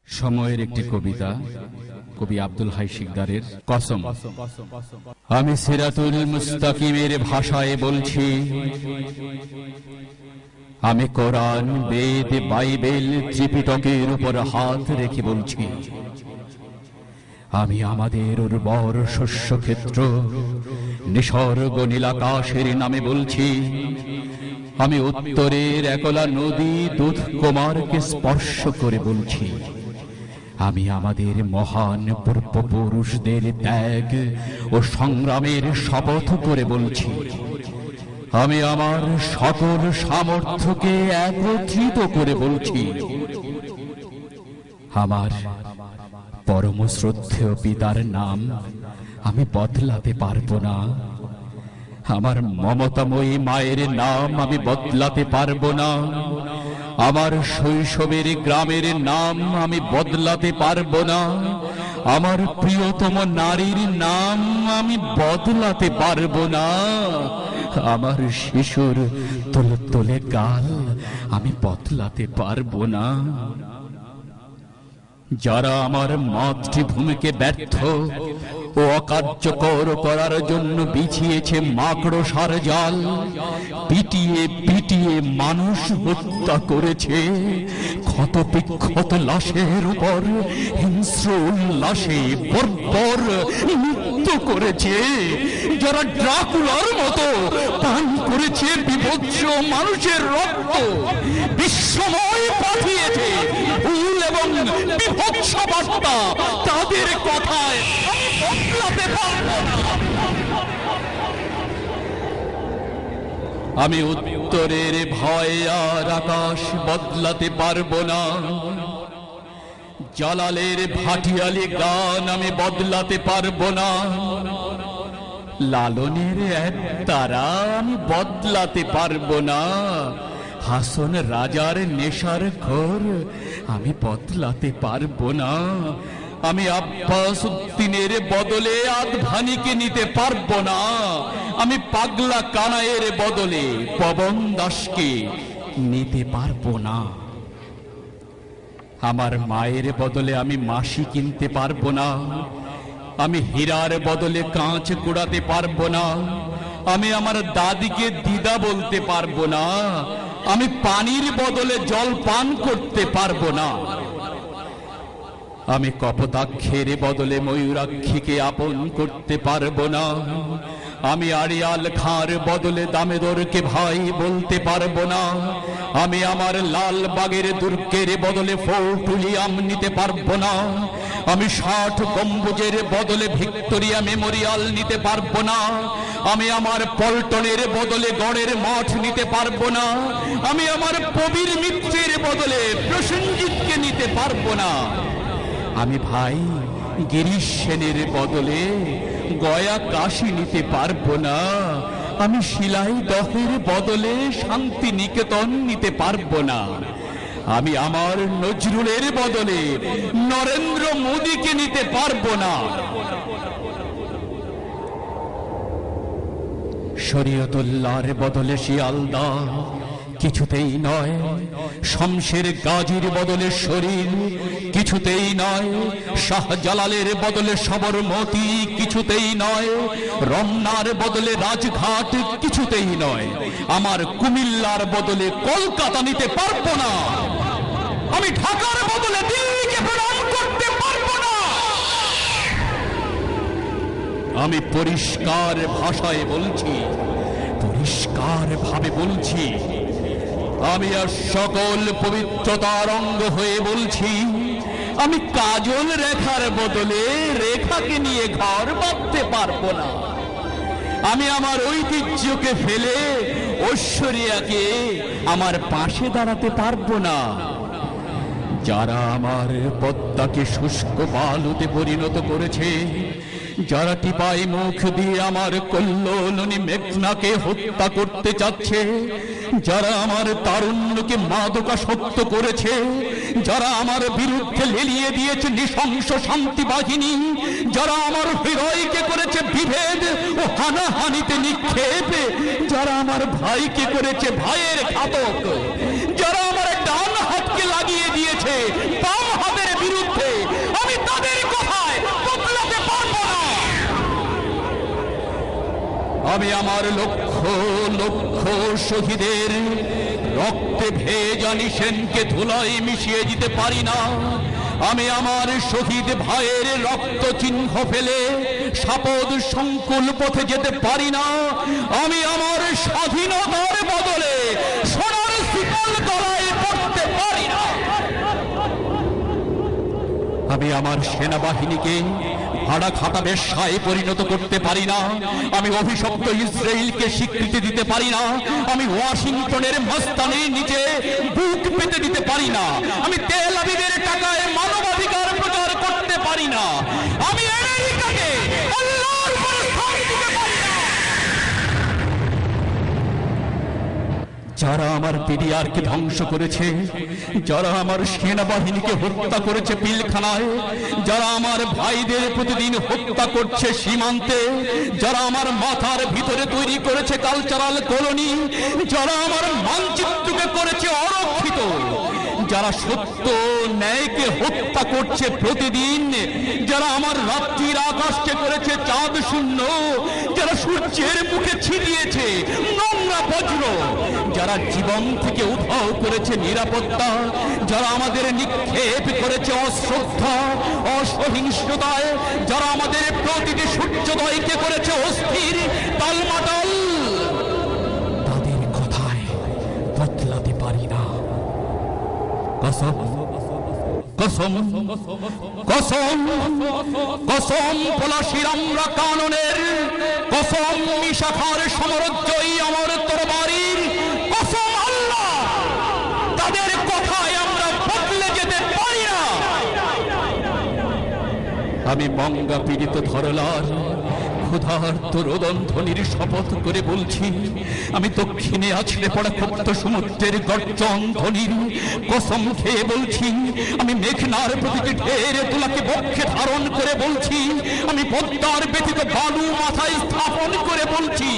সময়ের একটি কবিতা, কবি আব্দুল হাই শিকদারের কসম। আমি সিরাতুল মুস্তাকিমের ভাষায় বলছি, আমি কোরআন, বেদ, বাইবেল, ত্রিপিটকের উপর হাত রেখে বলছি, আমি আমাদের উর্বর শস্যক্ষেত্র, নিসর্গ নীলাকাশের নামে বলছি, আমি উত্তরের একলা নদী দুধ কুমারকে স্পর্শ করে বলছি, আমি আমাদের মহান পূর্বপুরুষদের ত্যাগ ও সংগ্রামের শপথ করে বলছি, আমি আমার সকল সামর্থ্যকে একত্রিত করে বলছি, আমার পরম শ্রদ্ধেয় পিতার নাম আমি বদলাতে পারবো না, আমার মমতাময়ী মায়ের নাম আমি বদলাতে পারবো না, আমার শৈশবের গ্রামের নাম আমি বদলাতে পারবো না, আমার প্রিয়তম নারীর নাম আমি বদলাতে পারবো না, আমার শিশুর তোলে গাল আমি বদলাতে পারবো না। যারা আমার মাতৃভূমিকে ব্যর্থ ও অকার্যকর করার জন্য বিছিয়েছে মাকড়সার জাল, পিটিয়ে পিটিয়ে মানুষ হত্যা করেছে, ক্ষত বিক্ষত লাশের উপর হিংস্র উল্লাসে বর্বর নৃত্য করেছে, যারা ড্রাকুলার মতো পান করেছে বিভৎস মানুষের রক্ত, বিশ্বময় পাঠিয়েছে ভুল এবং বিভৎস বার্তা, তাদের কথায় বদলাতে পারবো না। আমি উত্তরের ভয় আর আকাশ বদলাতে পারবো না, জালালের ভাটিয়ালি গান আমি বদলাতে পারবো না, লালনের এক তারা আমি বদলাতে পারবো না, হাসন রাজার নেশার ঘর আমি বদলাতে পারবো না, আমি আব্বাস উদ্দিনের বদলে আদভানিকে নিতে পারবো না, আমি পাগলা কানাইয়ের বদলে পবন দাসকে নিতে পারবো না, আমার মায়ের বদলে আমি মাসি কিনতে পারবো না, আমি হীরার বদলে কাঁচ কুড়াতে পারবো না, আমি আমার দাদিকে দিদা বলতে পারবো না, আমি পানির বদলে জল পান করতে পারবো না, আমি কপোতাক্ষের বদলে ময়ূরাক্ষীকে আপন করতে পারবো না, আমি আড়িয়াল খাঁর বদলে দামেদরকে ভাই বলতে পারবো না, আমি আমার লালবাগের দুর্গের বদলে ফোর্ট উইলিয়াম নিতে পারবো না, আমি 60 গম্বুজের বদলে ভিক্টোরিয়া মেমোরিয়াল নিতে পারবো না, আমি আমার পল্টনের বদলে গড়ের মঠ নিতে পারবো না, আমি আমার কবির মিত্রের বদলে প্রসেনজিৎকে নিতে পারবো না, আমি ভাই গিরিশ সেনের বদলে গয়া কাশী নিতে পারবো না, আমি শিলাই দহের বদলে শান্তি নিকেতন নিতে পারবো না, আমি আমার নজরুলের বদলে নরেন্দ্র মোদীকে নিতে পারবো না, শরীয়তুল্লাহর বদলে শিয়ালদা কিছুতেই নয়, শমশের গাজীর বদলে শরীর কিছুতেই নয়, শাহজালালের বদলে সবরমতী কিছুতেই নয়, রমনার বদলে রাজঘাট কিছুতেই নয়, আমার কুমিল্লার বদলে কলকাতা নিতে পারবো না, আমি ঢাকার বদলে দিল্লিকে প্রণাম করতে পারবো না, আমি পরিষ্কার ভাষায় বলছি, পরিষ্কার ভাবে বলছি, আমি আর সকল পবিত্রতার অঙ্গ হয়ে বলছি, আমি কাজল রেখার বদলে রেখাকে নিয়ে ঘর বাঁধতে পারবো না, আমি আমার ঐতিহ্যকে ফেলে ঐশ্বরিয়াকে আমার পাশে দাঁড়াতে পারবো না, যারা আমার পদ্মাকে শুষ্ক বালুতে পরিণত করেছে, যারা টিপাই মুখ দিয়ে আমার কল্লোলিনী মেঘনাকে হত্যা করতে চাচ্ছে, যারা আমার তারুণ্যকে মাদকাসক্ত করেছে, যারা আমার বিরুদ্ধে লেলিয়ে দিয়েছে নৃশংস শান্তি বাহিনী, যারা আমার হৃদয়কে করেছে বিভেদ ও হানাহানিতে নিক্ষেপ, যারা আমার ভাইকে করেছে ভাইয়ের ঘাতক, যারা আমার ডান হাতকে লাগিয়ে দিয়েছে বাম হাতের বিরুদ্ধে আমি আমার লক্ষ লক্ষ শহীদের রক্তে ভেজা নিশানকে ধুলায় মিশিয়ে দিতে পারি না। আমি আমার শহীদ ভাইয়ের রক্ত চিহ্ন ফেলে শপথ সংকুল পথে যেতে পারি না। আমি আমার স্বাধীনতার বদলে সোনার শিকল গলায় পড়তে পারি না। আমি আমার সেনাবাহিনীকে ভাড়া খাটা বেশ্যায় পরিণত করতে পারি না। আমি অভিশপ্ত ইসরায়েলকে স্বীকৃতি দিতে পারি না। আমি ওয়াশিংটনের মস্তানির নিচে বুক পেতে দিতে পারি না। আমি তেল আবিবের টাকায় মানবাধিকার প্রচার করতে পারি না। আমি আমেরিকাকে আল্লাহর উপর স্থান দিতে পারি না। যারা আমার পিডিআরকে ধ্বংস করেছে, যারা আমার সেনাবাহিনীকে হত্যা করেছে পিলখানায়, যারা আমার ভাইদের প্রতিদিন হত্যা করছে সীমান্তে, যারা আমার মাথার ভিতরে তৈরি করেছে কালচারাল কলোনি, যারা আমার মানচিত্রকে করেছে অরক্ষিত, যারা সত্য ন্যায়কে হত্যা করছে প্রতিদিন, যারা আমার রাত্রির আকাশকে করেছে চাঁদ শূন্য, যারা সূর্যের মুখে ছিটিয়েছে নোংরা বজ্র, যারা জীবন থেকে উধাও করেছে নিরাপত্তা, যারা আমাদের নিক্ষেপ করেছে অশ্রদ্ধা অসহিংসতায়, যারা আমাদের প্রতিটি সূর্যোদয়কে করেছে অস্থির টালমাটাল, তাদের কথায় বদলাতে পারি না। কসম কসম কসম কসম পলাশির আমরা কাননের, কসম মিশাখার সমরজয়ী আমার তরবারির, কসম আল্লাহ, তাদের কথায় আমরা বদলে যেতে পারি না। আমি মঙ্গা পীড়িত ধরলার ক্ষুধার্ত রোদন ধ্বনির শপথ করে বলছি, আমি দক্ষিণে আছড়ে পড়া ক্ষুব্ধ সমুদ্রের গর্জন ধ্বনির কসম খেয়ে বলছি, আমি মেঘনার প্রতিটি ঢের তোলাকে বক্ষে ধারণ করে বলছি, আমি পদ্মার ব্যতীত বালু মাথায় স্থাপন করে বলছি,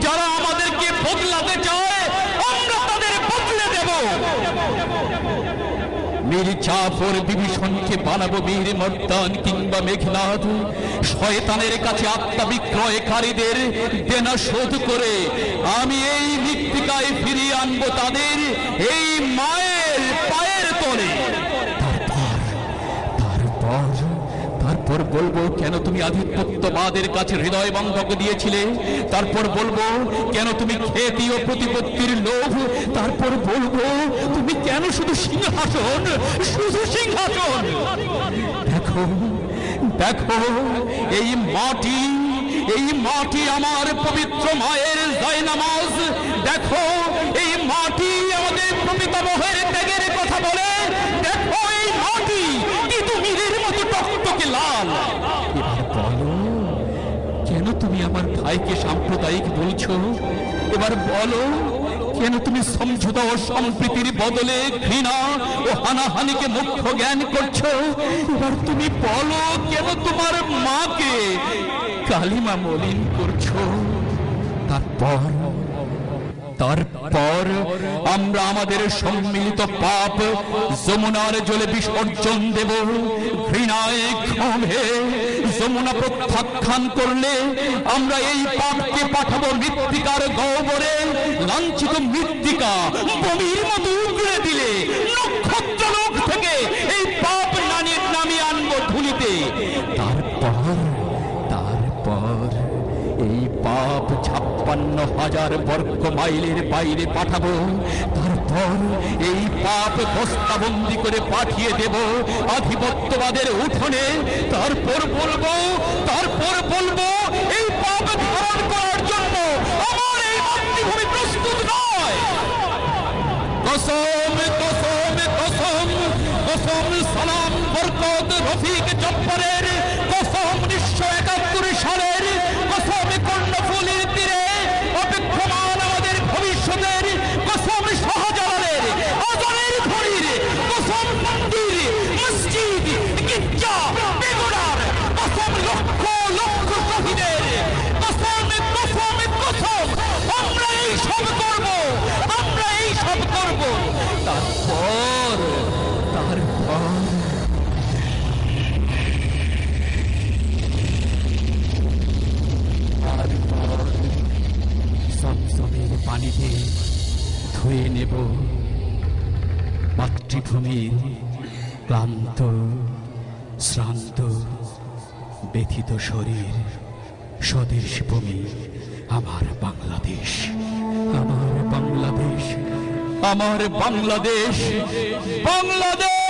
যারা আমাদেরকে বদলাতে চায় আমরা তাদের বদলে দেব। মীর জাফর বিভীষণকে বানাবো বীর মর্দান কিংবা মেঘনাদ, শয়তানের কাছে আত্মা বিক্রয়কারীদের দেনা শোধ করে আমি এই মৃত্তিকায় ফিরিয়ে আনবো তাদের এই মায়ের পায়ের তলে। তারপর বলবো কেন তুমি আধিপত্যবাদের কাছে হৃদয় বন্ধক দিয়েছিলে, তারপর বলবো কেন তুমি খ্যাতি ও প্রতিপত্তির লোভ, তারপর বলবো তুমি কেন শুধু সিংহাসন, শুধু সিংহাসন। দেখো দেখো এই মাটি আমার পবিত্র মায়ের জয়নামাজ, দেখো এই মাটি আমাদের প্রপিতামহের ত্যাগের কথা বলে, দেখো এই মাটি তিতুমিরের মতো টকটকে লাল। এবার বলো কেন তুমি আমার ভাইকে সাম্প্রদায়িক বলছো, এবার বলো কেন তুমি সমঝোতা ও সম্প্রীতির বদলে ঘৃণা ও হানাহানিকে মুখ্য জ্ঞান করছো, এবার তুমি বলো কেন তোমার মাকে কালিমা মলিন করছো। তারপর আমরা আমাদের সম্মিলিত পাপ যমুনার জলে বিসর্জন দেব। ঘৃণায় ক্ষোভে যমুনা প্রত্যাখ্যান করলে আমরা এই পাপকে পাঠাবো মৃত্তিকার গহ্বরে। লাঞ্ছিত মৃত্তিকা বমির মতো উগড়ে দিলে নক্ষত্রলোক থেকে এই পাপ নামিয়ে আনবো ধুলিতে। তারপর এই পাপ 56,000 বর্গ মাইলের বাইরে পাঠাবো। তারপর এই পাপ বস্তাবন্দি করে পাঠিয়ে দেব আধিপত্যবাদের উঠোনে। তারপর বলবো এই পাপ ধারণ করার জন্য আমার এই মাতৃভূমি প্রস্তুত নয়। কসম কসম কসম কসম সালাম বরকত রফিক জব্বারের কসম 1971 সালের কসম কর্ণফুলীর তীরে অপেক্ষমান আমাদের ভবিষ্যতের কসম শাহজালালের আজানের ঘড়ির কসম মন্দির মসজিদ গির্জা বেগুড়ার কসম লক্ষ লক্ষ শহীদের কসম কসম কসম আমরা এই সব করব। তারপর পানিতে ধুয়ে নেব মাতৃভূমির ক্লান্ত শ্রান্ত ব্যথিত শরীর। স্বদেশ ভূমি আমার বাংলাদেশ, আমার বাংলাদেশ, আমার বাংলাদেশ, বাংলাদেশ।